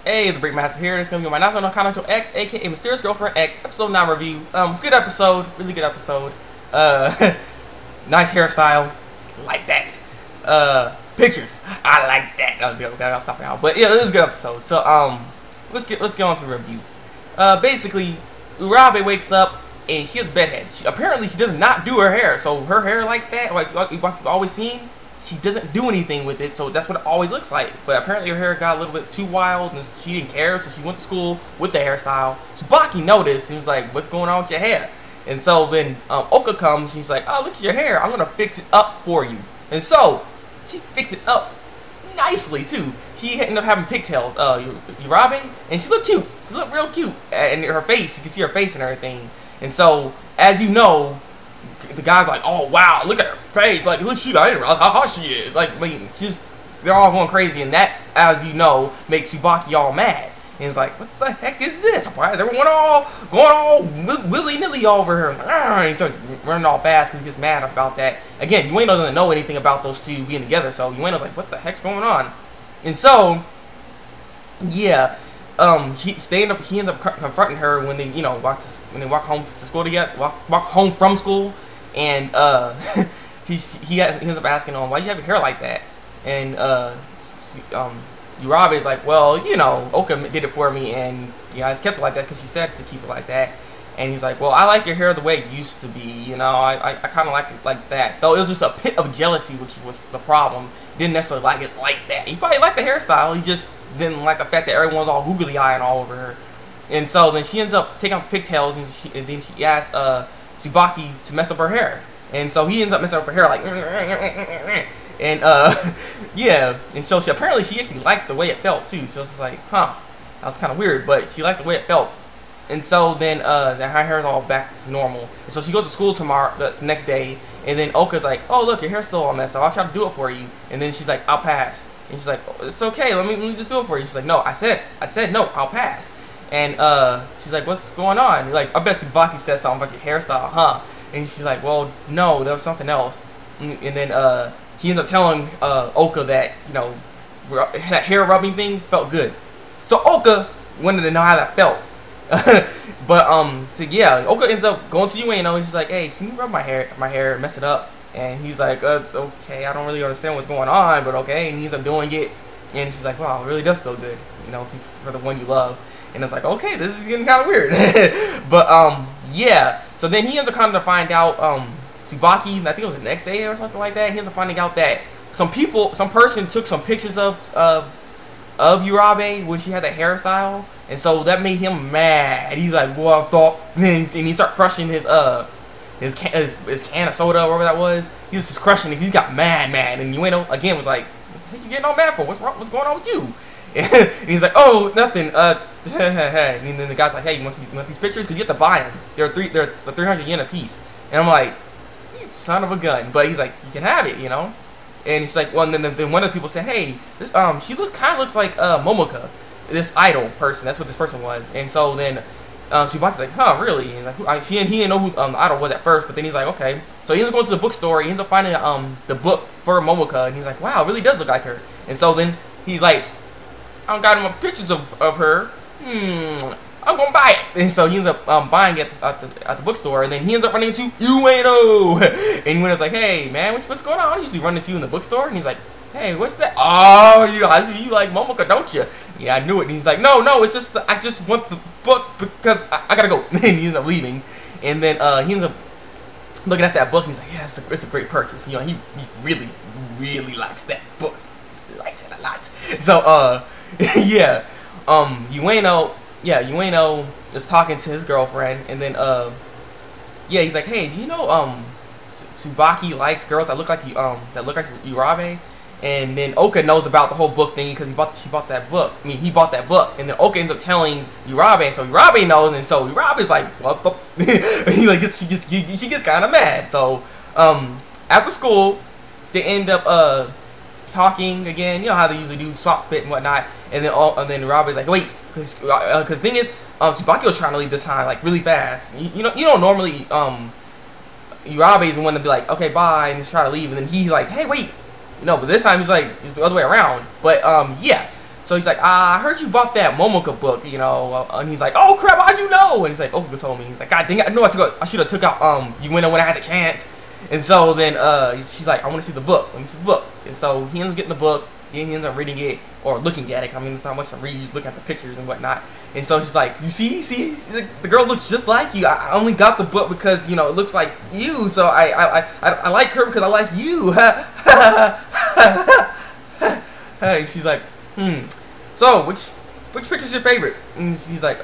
Hey, the Thabreakmasta here. It's gonna be my Nazo no Kanojo X, aka Mysterious Girlfriend X, episode 9 review. Good episode, really good episode. Nice hairstyle, like that. Pictures, I like that. I'll stop now. But yeah, it was a good episode. So let's get on to the review. Basically, Urabe wakes up and she has a bedhead. Apparently, she does not do her hair. So her hair like that, like you've always seen. She doesn't do anything with it, so that's what it always looks like. But apparently her hair got a little bit too wild, and she didn't care, so she went to school with the hairstyle. Tsubaki noticed, and he was like, "What's going on with your hair?" And so then Oka comes, and she's like, "Oh, look at your hair. I'm gonna fix it up for you." And so she fixed it up nicely too. She ended up having pigtails, Urabe, and she looked cute. She looked real cute, and her face, you can see her face and everything. And so, as you know, the guy's like, "Oh wow, look at her face! Like, look, I didn't realize how hot she is." Like, they're all going crazy, and that, as you know, makes Tsubaki all mad. And he's like, "What the heck is this? Why is everyone going all willy-nilly over her?" And he's like running all fast because he gets mad about that. Again, Ueno doesn't know anything about those two being together, so Ueno's like, "What the heck's going on?" And so, yeah. He ends up confronting her when they, walk home to school together, walk home from school, and he ends up asking him, "Why do you have your hair like that?" And Urabe is like, "Well, Oka did it for me, and I just kept it like that because she said to keep it like that." And he's like, "Well, I like your hair the way it used to be, I kind of like it like that." Though it was just a pit of jealousy, which was the problem. He didn't necessarily like it like that. He probably liked the hairstyle, he just didn't like the fact that everyone's all googly eyeing all over her. And so then she ends up taking off the pigtails, and then she asks Tsubaki to mess up her hair. And so he ends up messing up her hair like, and yeah. And so she actually liked the way it felt too. So it's like, huh, that was kind of weird, but she liked the way it felt. And so then her hair's all back to normal. And so she goes to school the next day, and then Oka's like, "Oh, look, your hair's still all messed up. I'll try to do it for you." And then she's like, "I'll pass." And she's like, "Oh, it's okay. Let me just do it for you." She's like, "No, I said no. I'll pass." And she's like, "What's going on?" Like, "I bet Tsubaki said something about your hairstyle, huh?" And she's like, "Well, no, there was something else." And then he ends up telling Oka that that hair rubbing thing felt good. So Oka wanted to know how that felt. But so yeah, Oka ends up going to Ueno, and she's like, "Hey, can you rub my hair, mess it up?" And he's like, "Okay, I don't really understand what's going on, but okay." And he ends up doing it, and she's like, "Wow, it really does feel good, for the one you love." And it's like, okay, this is getting kind of weird. But yeah. So then he ends up coming to find out Tsubaki, I think it was the next day or something like that. He ends up finding out that some person took some pictures of Urabe when she had that hairstyle, and so that made him mad. He's like, "Well, I thought," and he started crushing his can of soda or whatever that was. He was just crushing it. He got mad, and Ueno again was like, "What the heck you getting all mad for? What's wrong? What's going on with you?" And he's like, "Oh, nothing." And then the guy's like, "Hey, you want these pictures? Because you have to buy them. They're 300 yen a piece." And I'm like, "You son of a gun!" But he's like, "You can have it, And he's like, well, and then one of the people said, "Hey, this she kind of looks like Momoka, this idol person. That's what this person was." And so then Tsubaki's like, "Huh, really?" And like, he didn't know who the idol was at first, but then he's like, "Okay." So he ends up going to the bookstore. He ends up finding the book for Momoka, and he's like, "Wow, it really does look like her." And so then he's like, "I don't got no pictures of her. I'm gonna buy it." And so he ends up buying it at the bookstore, and then he ends up running into Ueno. And Ueno's like, "Hey man, what's going on? I usually run into you in the bookstore." And he's like, "Hey, what's that? Oh, you like Momoka, don't you?" "Yeah, I knew it." And he's like, No, it's just I just want the book because I gotta go." And he ends up leaving, and then he ends up looking at that book, and he's like, "Yeah, it's a great purchase." He really, really likes that book. He likes it a lot. So yeah, Ueno is talking to his girlfriend, and then yeah, he's like, "Hey, do you know Tsubaki likes girls that look like Urabe?" And then Oka knows about the whole book thing because he bought that book. He bought that book, and then Oka ends up telling Urabe, and so Urabe knows, and so Urabe's like, "What the?" She gets kind of mad. So after school, they end up talking again. You know how they usually do, swap spit and whatnot. And then Urabe's like, "Wait." Because the thing is, Tsubaki was trying to leave this time like really fast. You don't normally Urabe is the one to be like, "Okay, bye," and just try to leave, and then he's like, "Hey, wait," but this time he's like, it's the other way around. But yeah, So he's like, I heard you bought that Momoka book, you know, and he's like, oh crap, how'd you know? And he's like, Okuka told me. He's like, God dang it, I knew I should have took out you went when I had a chance. And so then she's like, I want to see the book. Let me see the book. And so he ends up getting the book. He ends up reading it or looking at it. I mean, there's not much to read. You just look at the pictures and whatnot. And so she's like, you see, the girl looks just like you. I only got the book because, you know, it looks like you. So I like her because I like you. Hey, she's like, so which picture's your favorite? And he's like,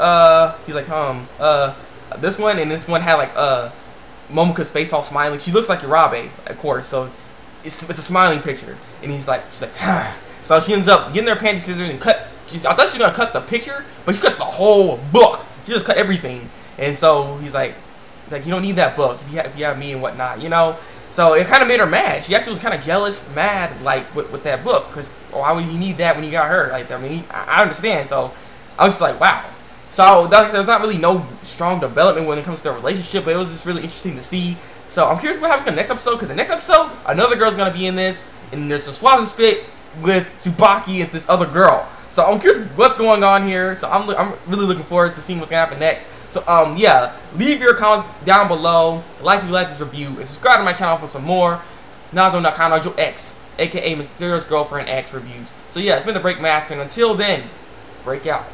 this one, and this one had like Momoka's face all smiling. She looks like Urabe, of course, so it's a smiling picture. And she's like, so she ends up getting her panty scissors and cut. I thought she was gonna cut the picture, but she cuts the whole book. She just cut everything. And so he's like, you don't need that book if you have me and whatnot, you know. So it kind of made her mad. She actually was kind of jealous, mad, like with that book, because why would you need that when you got her? Like, I mean, I understand. So I was just like, wow. So there's not really no strong development when it comes to their relationship, but it was just really interesting to see. So I'm curious what happens in the next episode, because the next episode, another girl's gonna be in this, and there's some swap and spit with Tsubaki and this other girl. So I'm curious what's going on here. So I'm really looking forward to seeing what's gonna happen next. So yeah, leave your comments down below. Like if you like this review, and subscribe to my channel for some more Nazo Kanojo X, aka Mysterious Girlfriend X reviews. So yeah, it's been the Thabreakmasta, and until then, break out.